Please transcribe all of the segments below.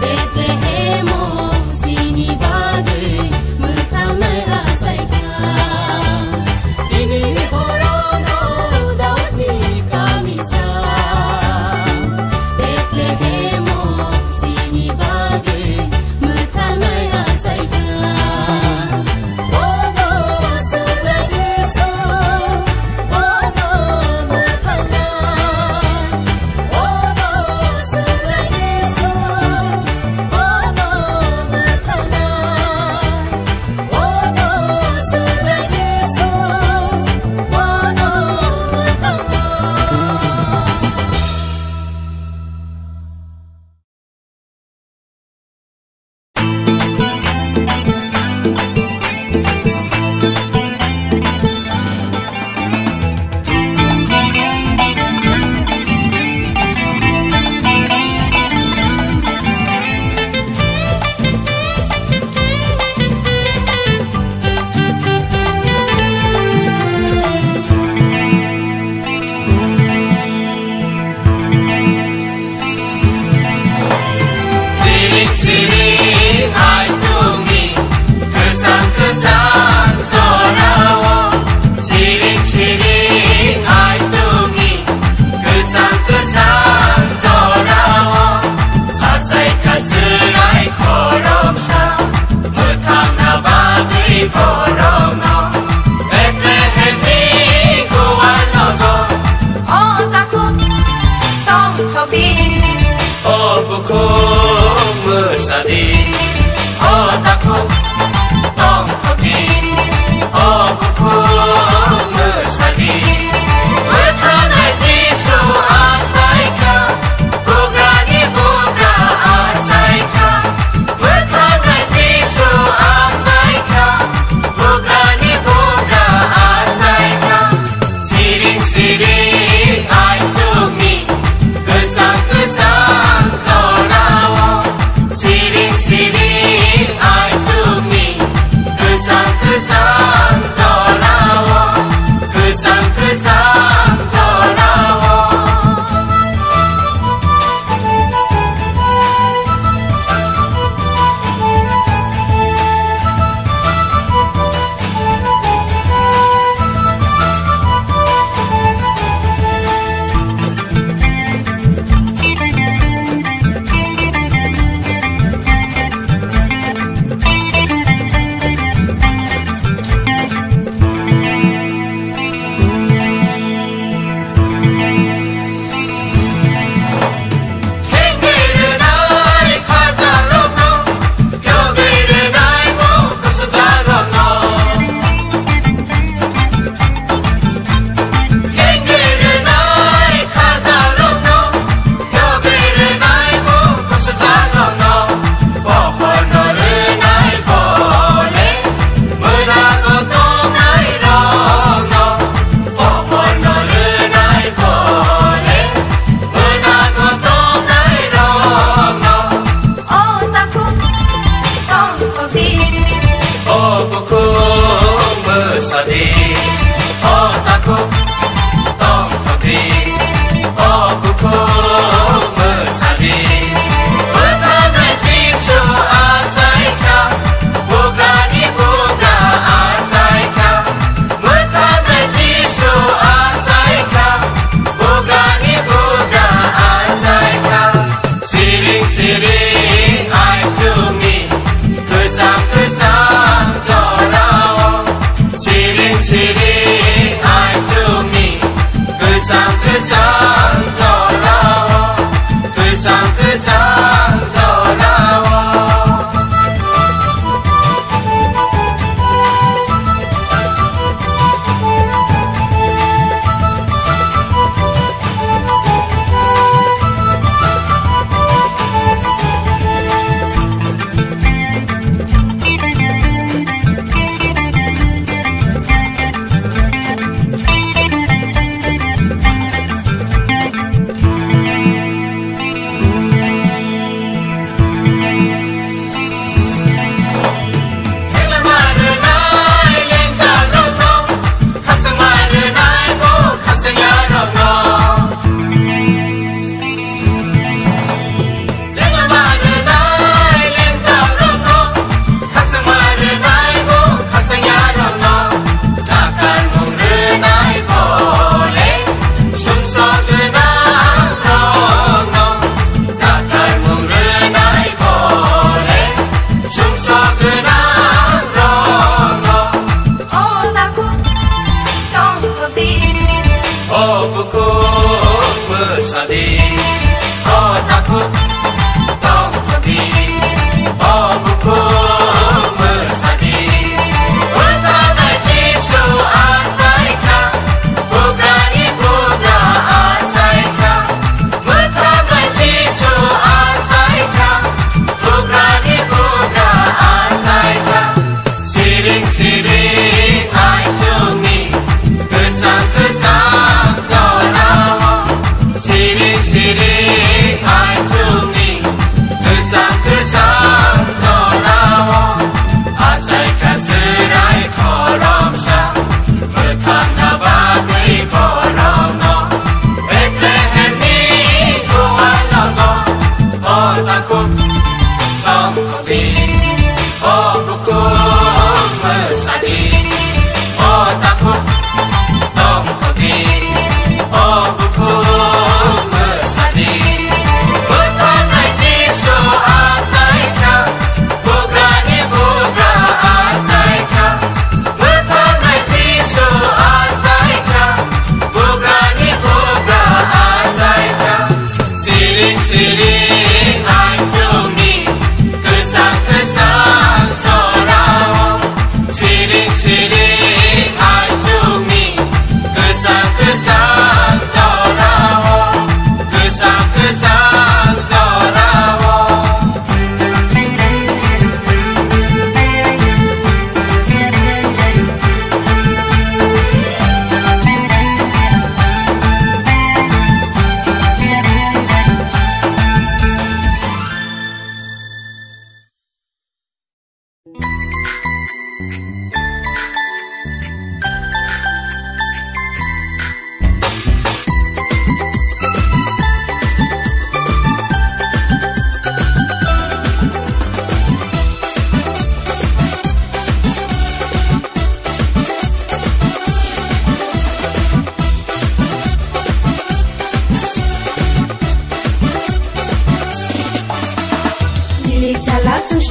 Bethlehem, sini bagai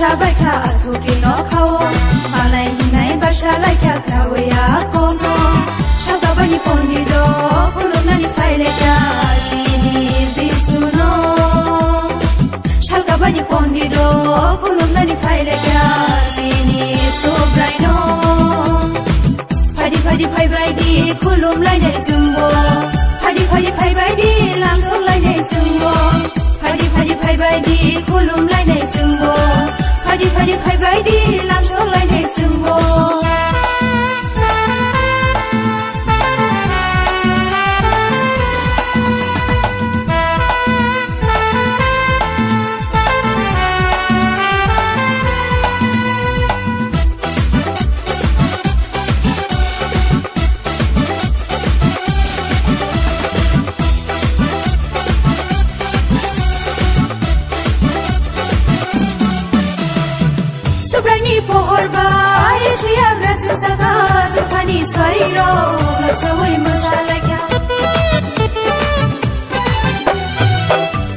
Shabaika atukino kawo malai hinai barsalaika kawaya kono shagabani pondido kulunani faileka sini zisuno shagabani pondido kulunani faileka sini sobraino padi pai bai di kulum lai dai jumbo padi pai bai di langsung lai dai jumbo padi pai bai di kulum lai dai jumbo Padi pai bai di langsung lai dai jumbo pohor bai siang rasul saka sukani swariro sawai masalaka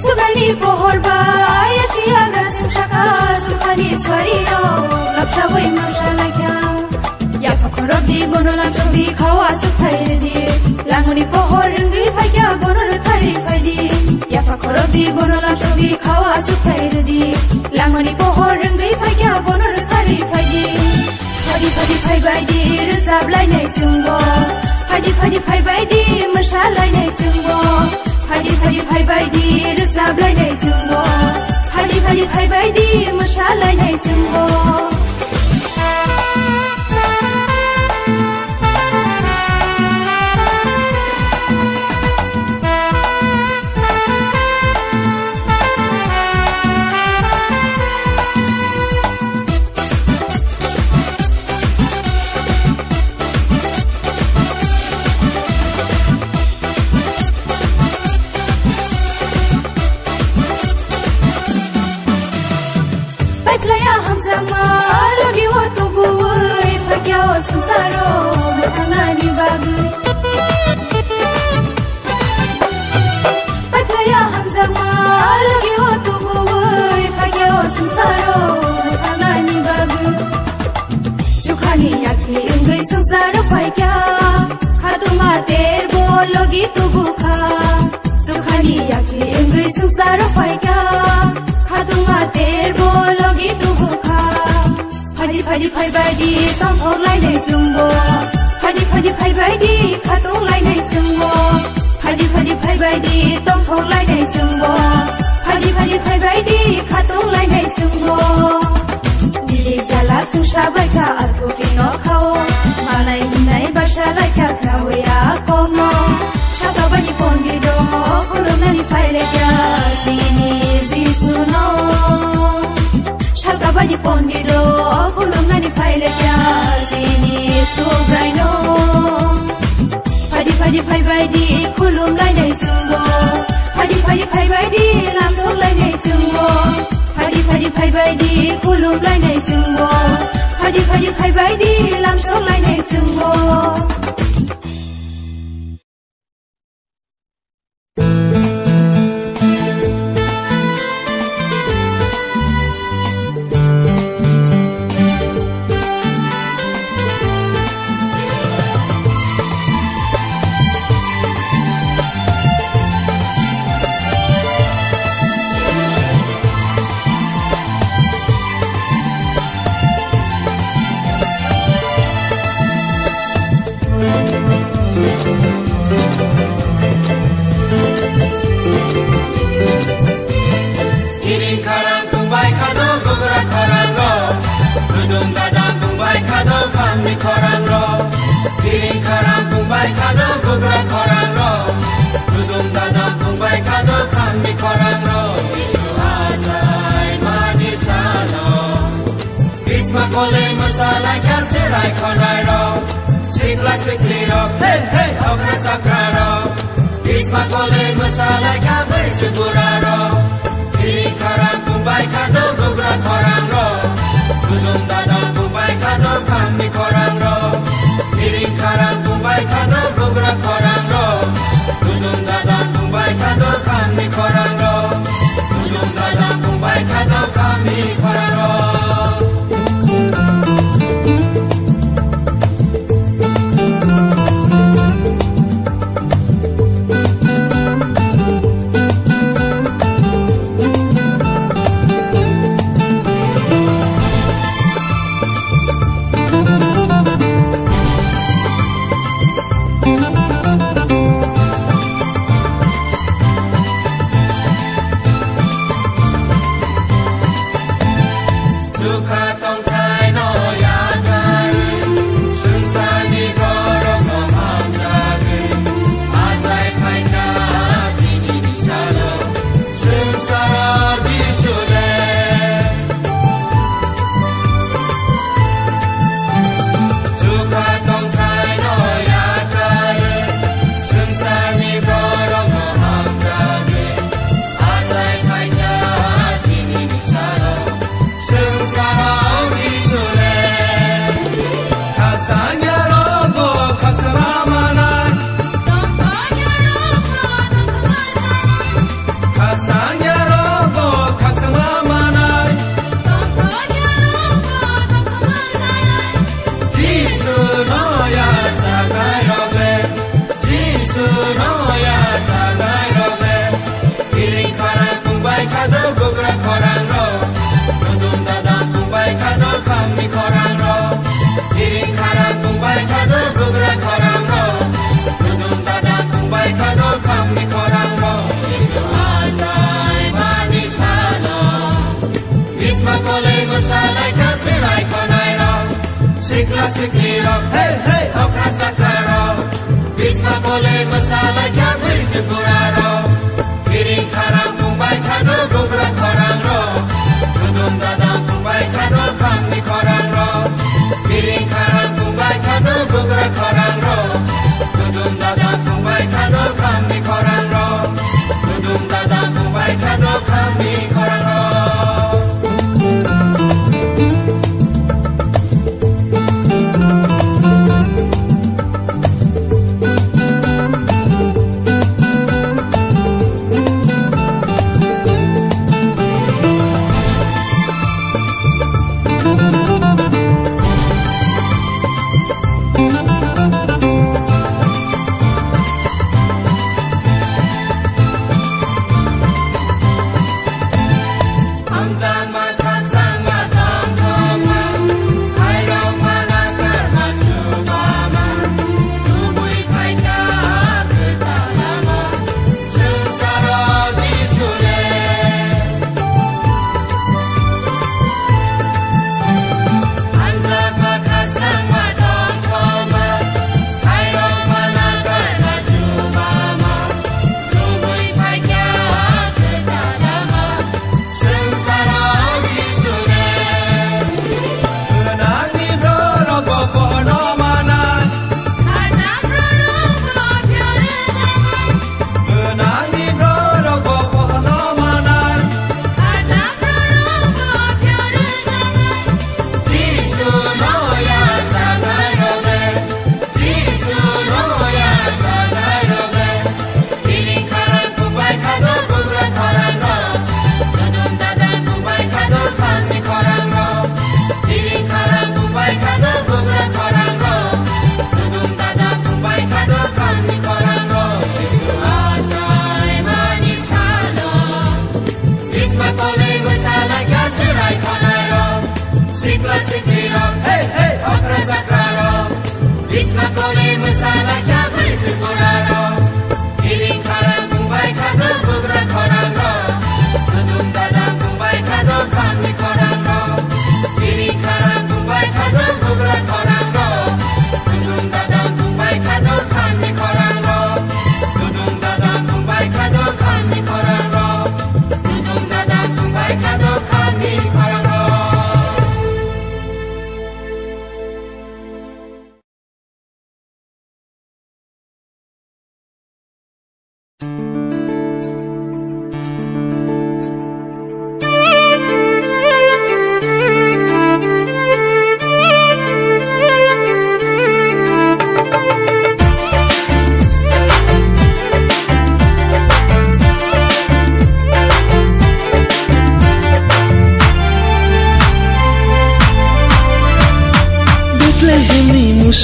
sukani pohor bai siang rasul saka sukani swariro sawai masalaka ya fakoro di bonola sabi khawa suthai di languni pohor rungui phaya bonor thari phadi ya fakoro di bonola sabi khawa suthai di languni pohor rungui phaya bonor Padi pai bai di rezab lai nai jumbo Padi pai bai di masal lai nai jumbo Padi pai bai di rezab lai nai jumbo Padi pai bai di masal lai nai jumbo Sensaro matangani bagu Patlaya hamzama lagi otu buwai Fagyo sensaro matangani bagu Chukhani yakli ungai sensaro faikya Khaduma terbo logi tu bukha Chukhani yakli ungai sensaro faikya Khaduma terbo logi tu bukha Padi pai bai di tong thong lai dai jumbo Padi pai bai di khatung lai dai jumbo Padi pai bai di tong thong lai dai jumbo Padi pai bai di khatung lai dai jumbo Dili jala chung shabai ka arko kino Padi pai bai di kulum lai nei sungbo Padi pai bai di lam song lai nei sungbo Padi pai bai di kulum lai nei sungbo Padi pai bai di lam song lai nei sungbo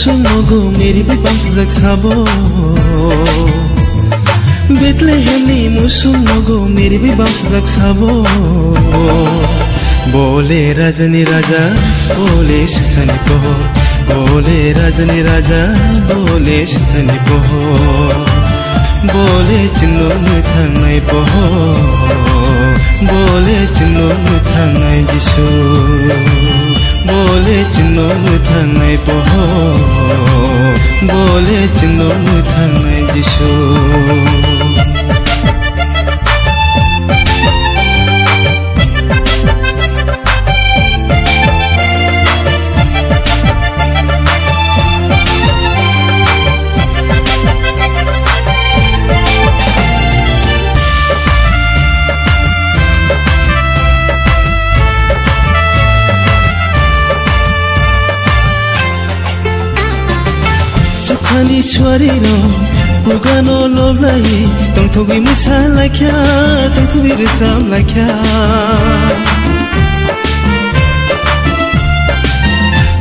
Sumogo meri bi bam sejak sabo Bethlehem ni musumogo meri bi bam sejak sabo Bole raja ni raja bole shiksani poho Bole raja ni raja bole shiksani poho Bole chino muthangai poho Bole chino muthangai jisu Bole chino muthangai poho Bole chino muthangai jisu Khani swariro bugano loblai tongthogi musa laikya tongthogi resam laikya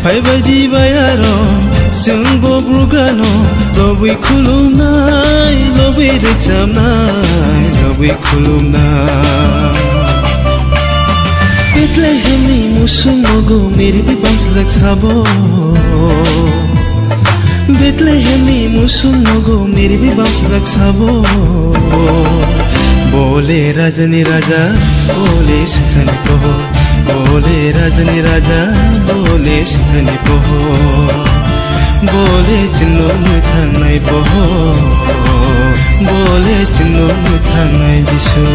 Pai baidi bayaro jungbo bugano lobi khulumnai lobi rechamnai lobi khulumnai Bethlehem ni musumogo meri bi bam sejak sabo Bethlehem ni musumogo meri bi bam sejak sabo Bole raja ni raja bole shiksani poho Bole raja ni raja bole shiksani poho Bole chino muthangai poho Bole chino muthangai jisu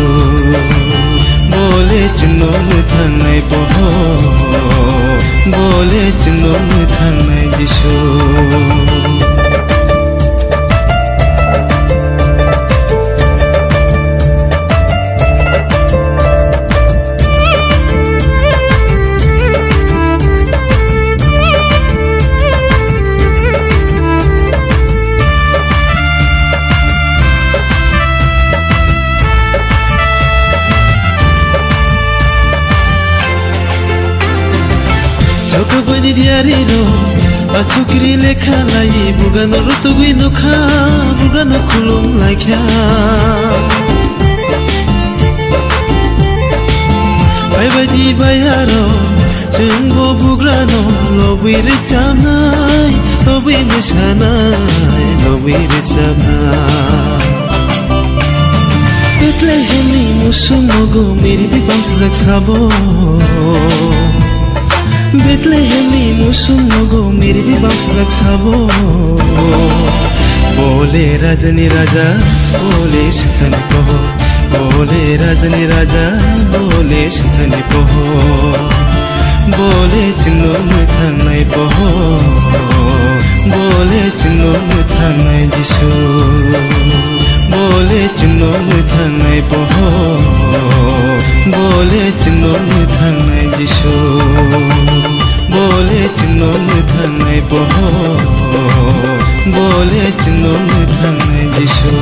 Bole chino muthangai poho Bole chino muthangai jisu Salkabani diariro achukri lekha lai bugano rutugui nokha bugano khulum laikya Pai baidi bayaro jungbo bugrano lobi rechamnai lobi musanai lobi rechamnai Bethlehem ni musumogo meri bi bam sejak sabo Bethlehem ni musumogo meri bi bam sejak sabo Bole raja ni raja bole shiksani poho Bole raja ni raja bole shiksani poho Bole chino muthangai poho Bole chino muthangai jisu Bole chino muthangai poho Bole chino muthangai jisu Bole chino muthangai poho Bole chino muthangai jisu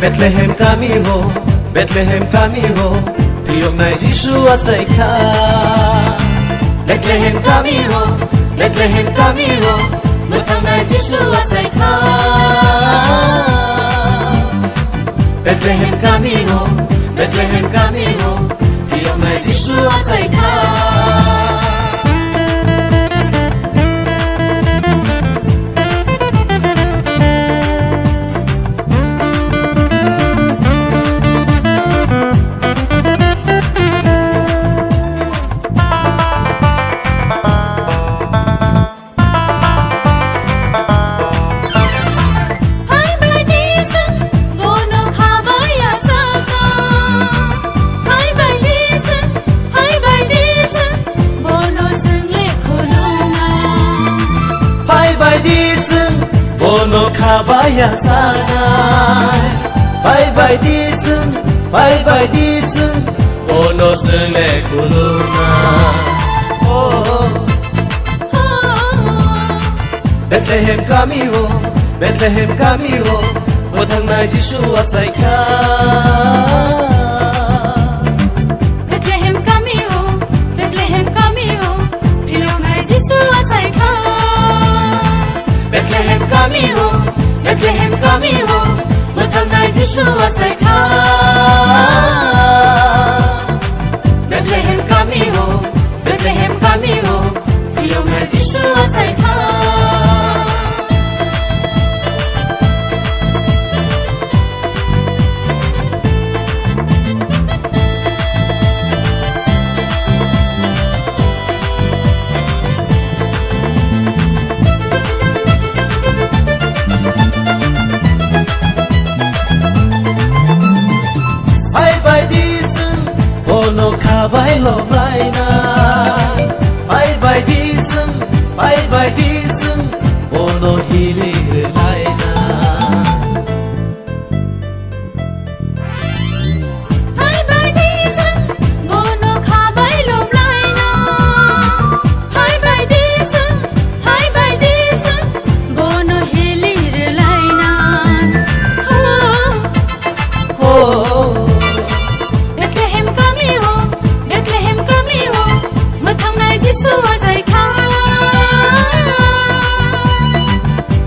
Bethlehem kami ho Piyok na Yeshua say ka Bethlehem kami ho Muthang na Yeshua say ka Bethlehem kami ho Piyok na Yeshua say ka Bono kabaya sanai Bye bye dizun Bono sele kuluna Bethlehem kami ho Muthang na Yeshua say ka Bethlehem kami ho Piyok na Yeshua say ka Bethlehem kami ho Muthang na Yeshua say ka Bethlehem kami ho Piyok na Yeshua say ka Bono kabai lop lai na Bye bye dizun Bono hili lai na Bye bye dizun Bono kabai lop lai na Bye bye dizun Bono hili lai na Bethlehem kami ho Muthang na Yeshua say ka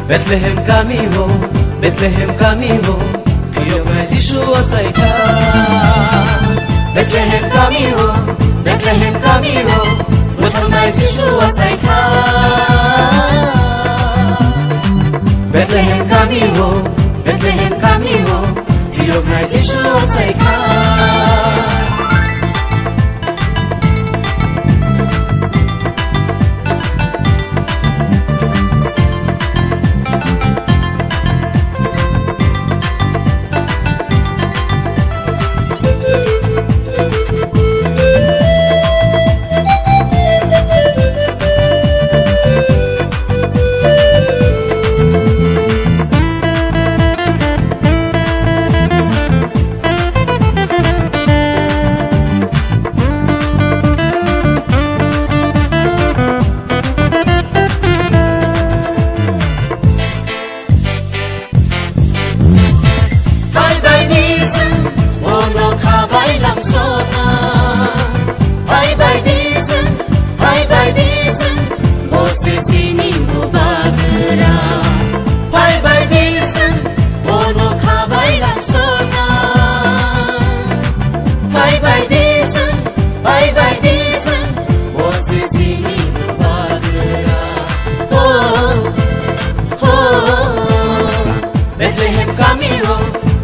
Bethlehem kami ho Piyok na Yeshua say ka Bethlehem kami ho Muthang na Yeshua say ka Bethlehem kami ho Piyok na Yeshua say ka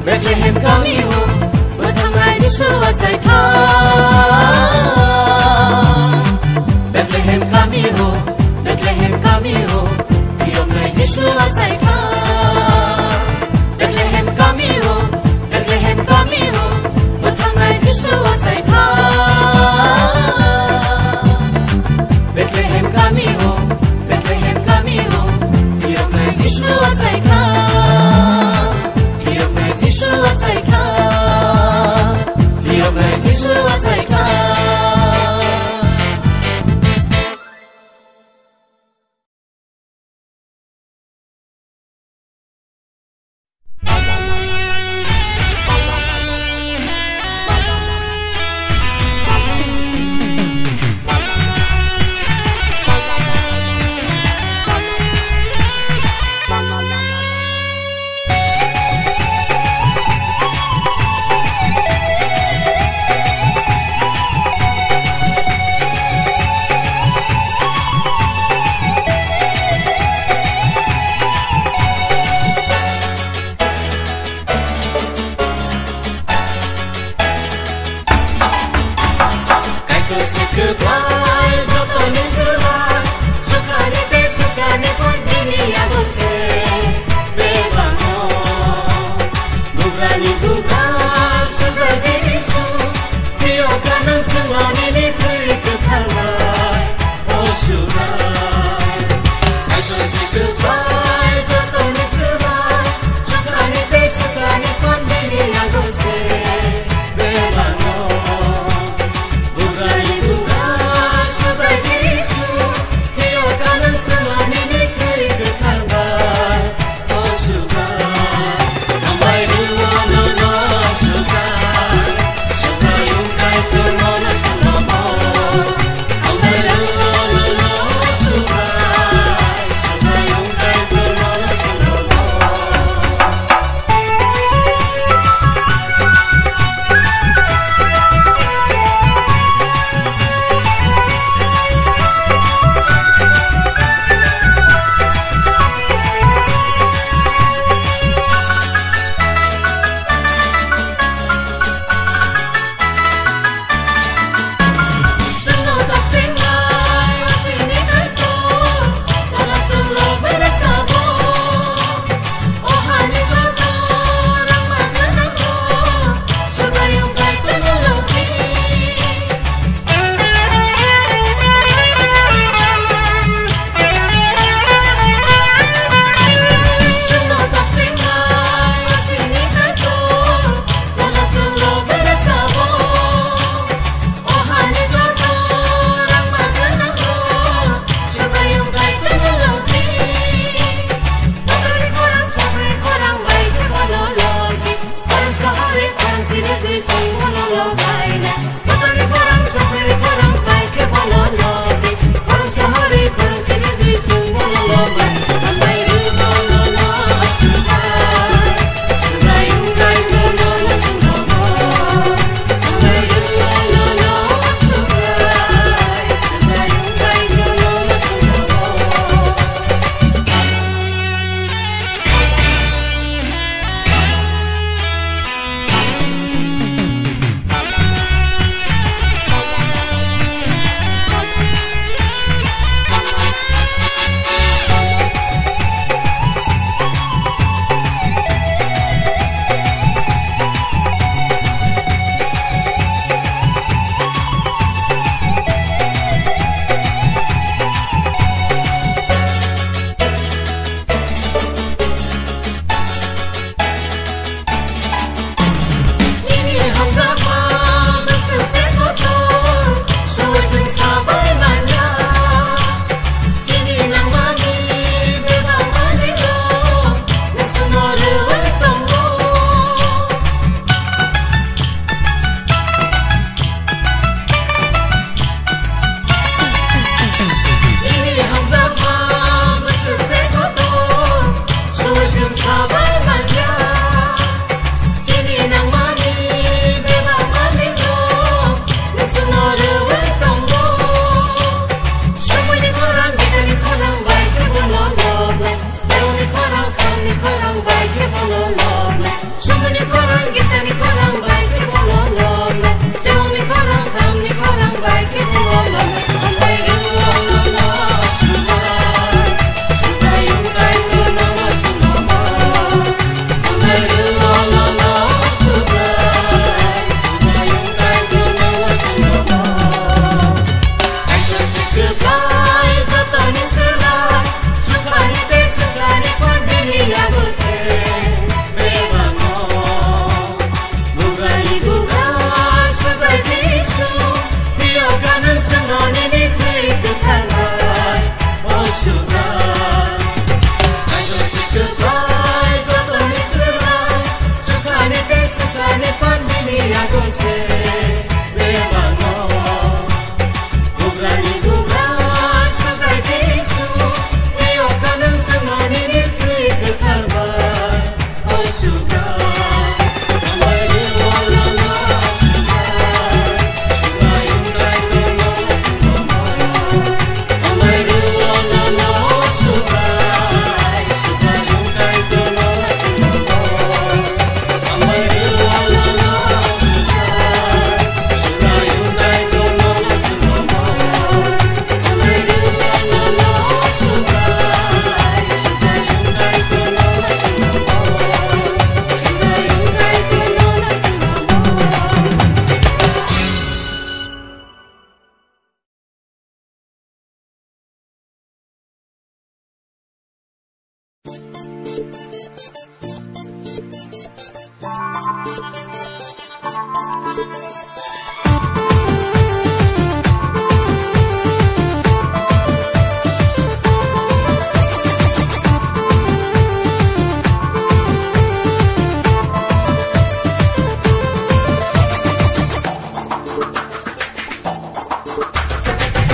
Bethlehem kami ho Muthang na Yeshua say ka Bethlehem kami ho Piyok na Yeshua say ka Bethlehem kami ho Muthang na Yeshua say ka Bethlehem kami ho Piyok na Yeshua say ka Yeshua say ka Yeshua say ka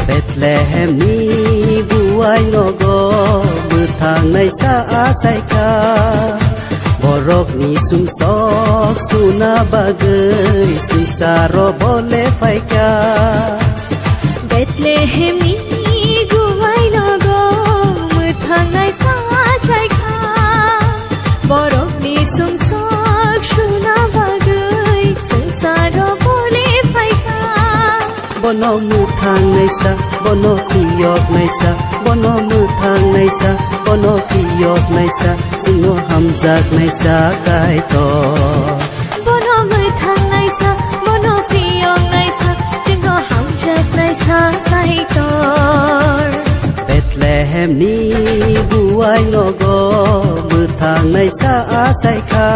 Bethlehem ni buai nogo bethang nai sa asaika borok ni sumsok suna bagai singsaro boleh faika Bethlehem ni buai nogo bethang nai sa asaika borok ni sumsok suna bagai singsaro boleh faika Bono muthang naisa, bono kiyok naisa, bono muthang naisa, bono kiyok naisa, sino hamzak naisa kaito. Bono muthang naisa, bono kiyok naisa, sino hamzak naisa kaito. Bethlehem ni buai nogo, muthang naisa asaika.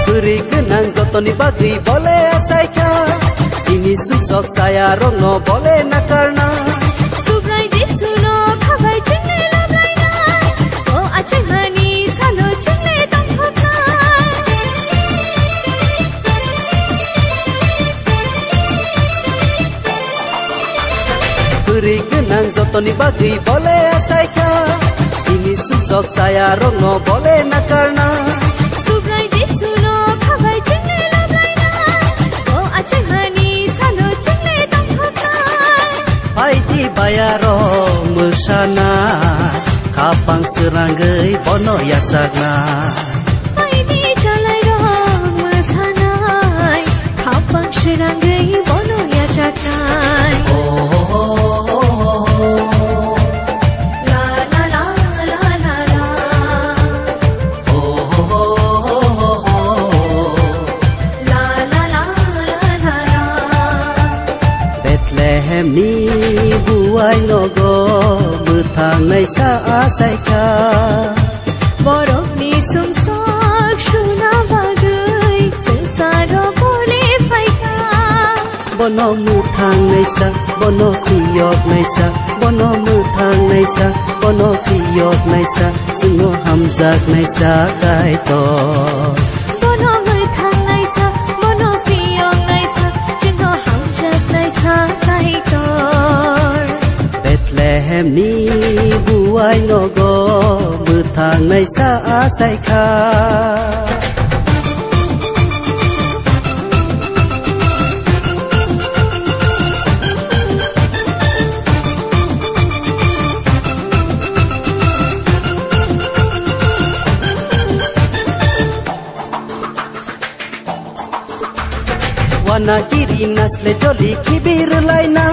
Beri kenang jotoni bagi boleh asaika sini susok saya rongno boleh nakarna Subrai jisuno khabai chingle labrai na o achai hani salo chingle tangkhaka Beri kenang jotoni bagi boleh asaika sini susok saya rongno boleh nakarna Subrai jisuno khabai chingle labrai na o achai hani salo chingle tangkhaka Paiti bayaro mesana kapang seranggai bono yasagna Paiti jalai ro mesanai kapang seranggai bono yajakai La la la la la la La la la la la la Bethlehem ni buai nogo bethang naisa asaika Borok ni sumsok suna bagai sengsara boleh faika Bono muthang naisa bono kiyok naisa bono muthang naisa bono kiyok naisa sino hamzak naisa kaito Bono muthang naisa bono kiyok naisa sino hamzak naisa kaito Bethlehem ni buai nogo bethang naisa asaika Wana kiri nasle joli kibir laina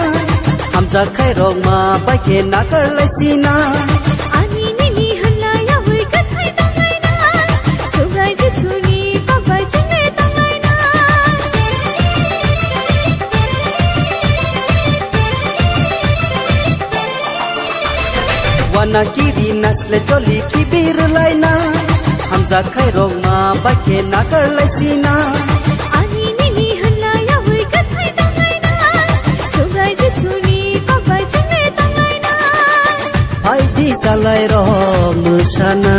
Hamza khairong ma baike nakar laisina Ani nini hanla yahui kathai tangai na Subrai jisuni papai chingle tangai na Wana kiri nasle joli kibir laina Hamza khairong ma baike nakar laisina Ani nini hanla yahui kathai tangai na Subrai jisuni papai chingle tangai na Paiti salai ro mesana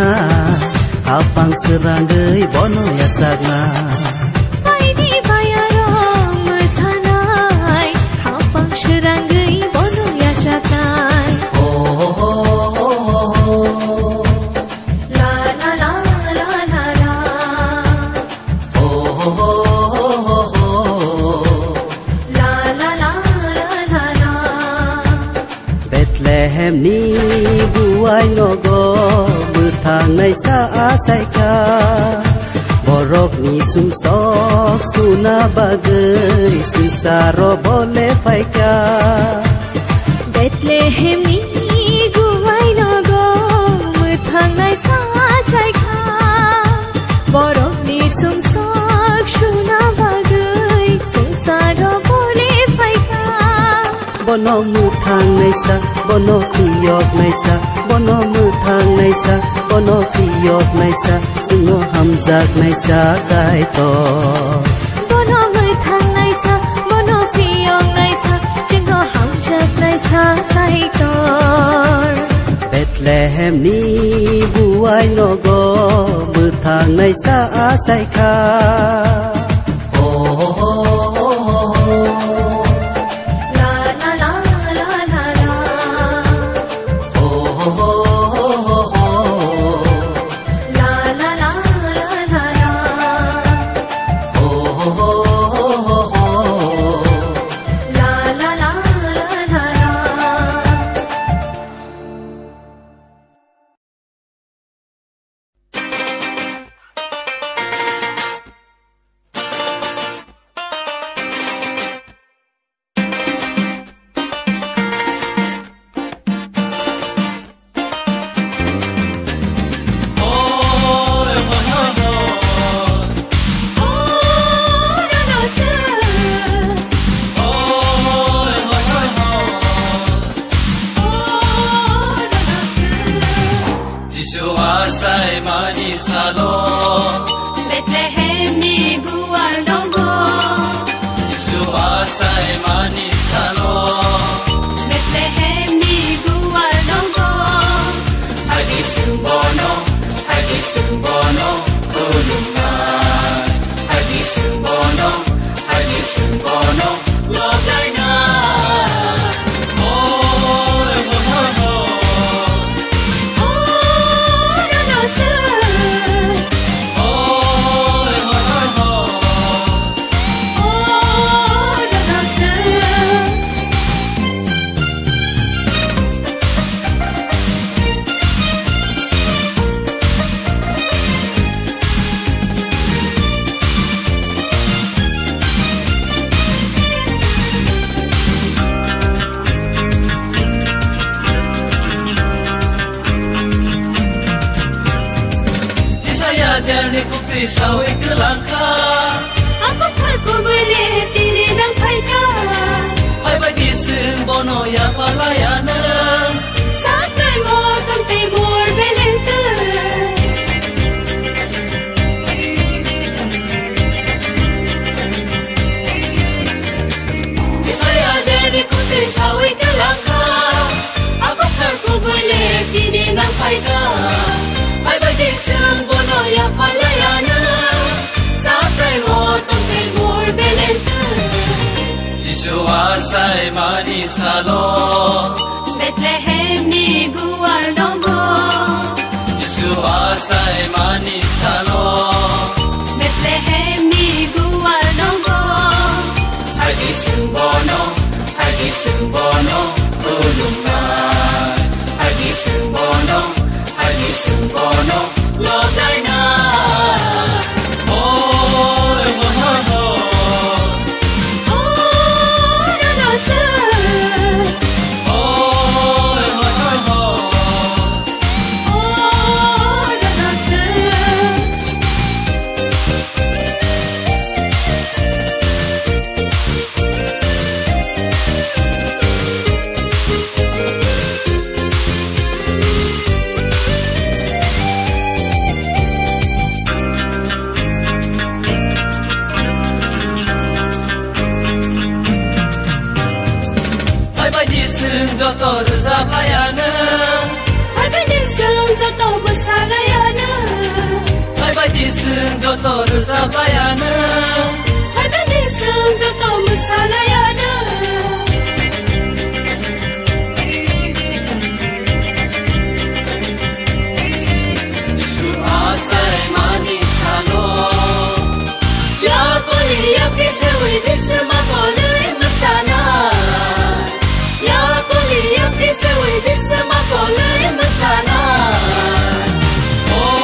kapang seranggai bono yasagna Paiti bayaro mesanai kapang seranggai bono yajakai La la la la la la La la la la la la Bethlehem ni buai nogo bethang naisa asaika borokni sumsok suna bagai sengsara boleh faika Bethlehem ni guai nago mutangai sachai kha borokni sumsok suna bagai sengsara boleh faika bono mutang naisa bono kiyok naisa bono mutang naisa bono kiyok naisa sungo hamzak naisa kai to bono mutang naisa bono kiyok naisa sungo hamzak naisa kai to Bethlehem ni buai nogo mutang naisa asai kha Bethlehem ni gual dongo Jesu asai mani salo Bethlehem ni gual dongo Hadi sumbono ulungan Hadi sumbono lodaina Sabayana Ada di senjata musalayana Jesu asai mani salo Ya koli ya pisewi bisma koli masana Ya koli ya pisewi bisma koli masana Oh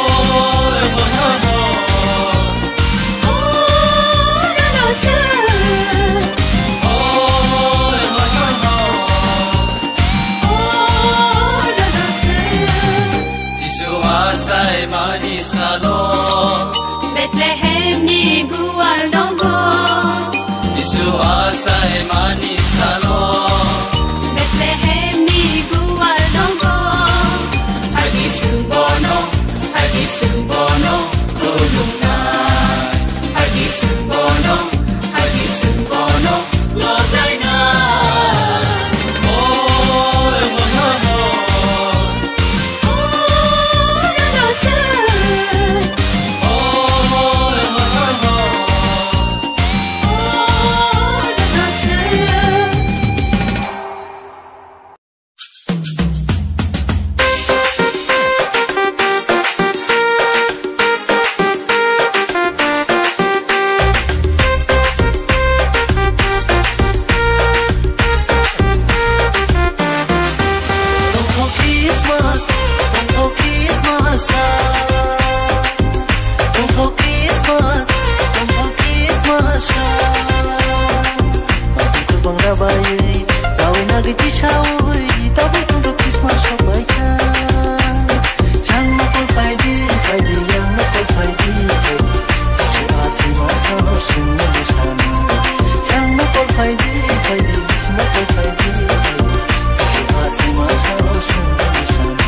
sabai dawe nagi tishawi dawe kundu Christmas sabai ka chang na kol faidi yang na kol faidi chichu asi masa no shin na shana chang na kol faidi na kol faidi chichu asi masa no shin na shana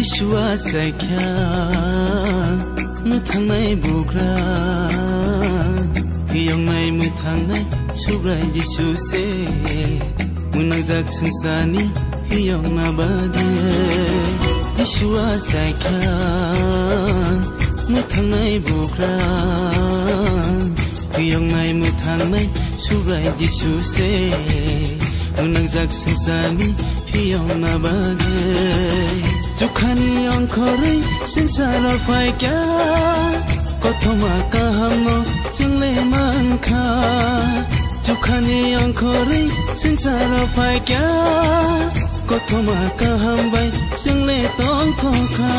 Yeshua saikya mutangnai bugra Hiyongnai mutangnai subrai Yesu se Munajak sengsani hiyongna bagai Yeshua saikya mutangnai bugra Hiyongnai mutangnai subrai Yesu se Munajak sengsani hiyongna bagai Jukhani angkori sengsara faikya Kotoma kahamno jungle manka Jukhani angkori sengsara faikya Kotoma kahambai jungle tong toka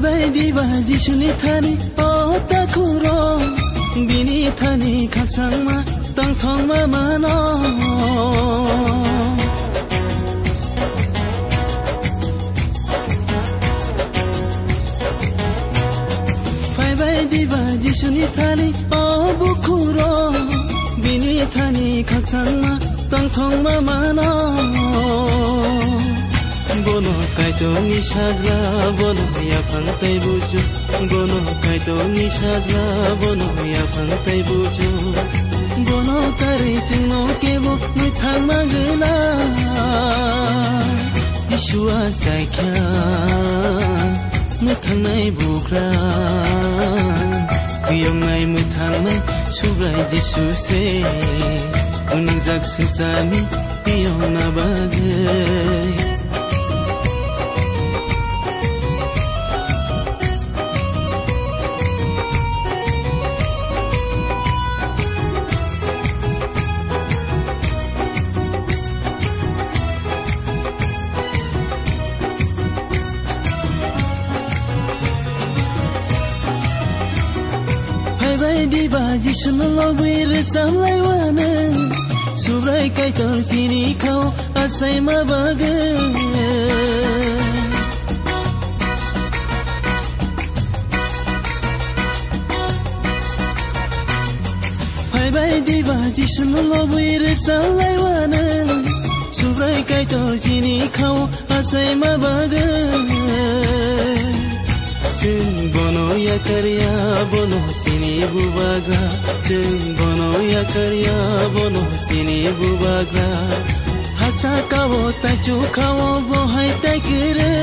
Bye diba Jisuni thani o takuro bini thani khaksang ma tang thong ma mano Bye diba Jisuni thani o bukuro bini thani khaksang ma tang thong ma mano Bono kaito ni sajla bono ya phangtai buju Bono kaito ni sajla bono ya phangtai buju Bono kare chingno kebo ni thang magna Yeshua saikya muthangnai bugra Hiyongnai muthangnai subrai Yesu se Unangjak sengsani hiyongna bagai Diba Jisuna lobir samlai wana Subrai kaitor sini kau asai mabaga Bye diba Jisuna lobir samlai wana Subrai kaitor sini kau asai mabaga Jeng bono ya karya bono sini bubagra Jeng bono ya karya bono sini bubagra Hasa kawo tachu kawo bohai taikere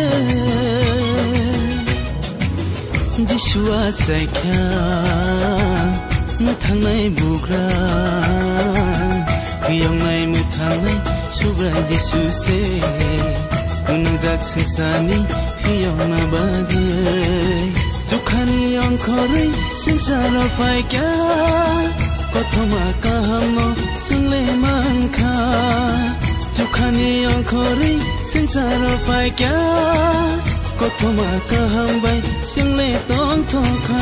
Yeshua saikya muthangnai bugra Hiyongnai muthangnai subrai Yesu se Unangjak sengsani hiyongna bagai Jukhani angkori sengsara faikya Kotoma kahamno jungle manka Jukhani angkori sengsara faikya Kotoma kahambai jungle tong toka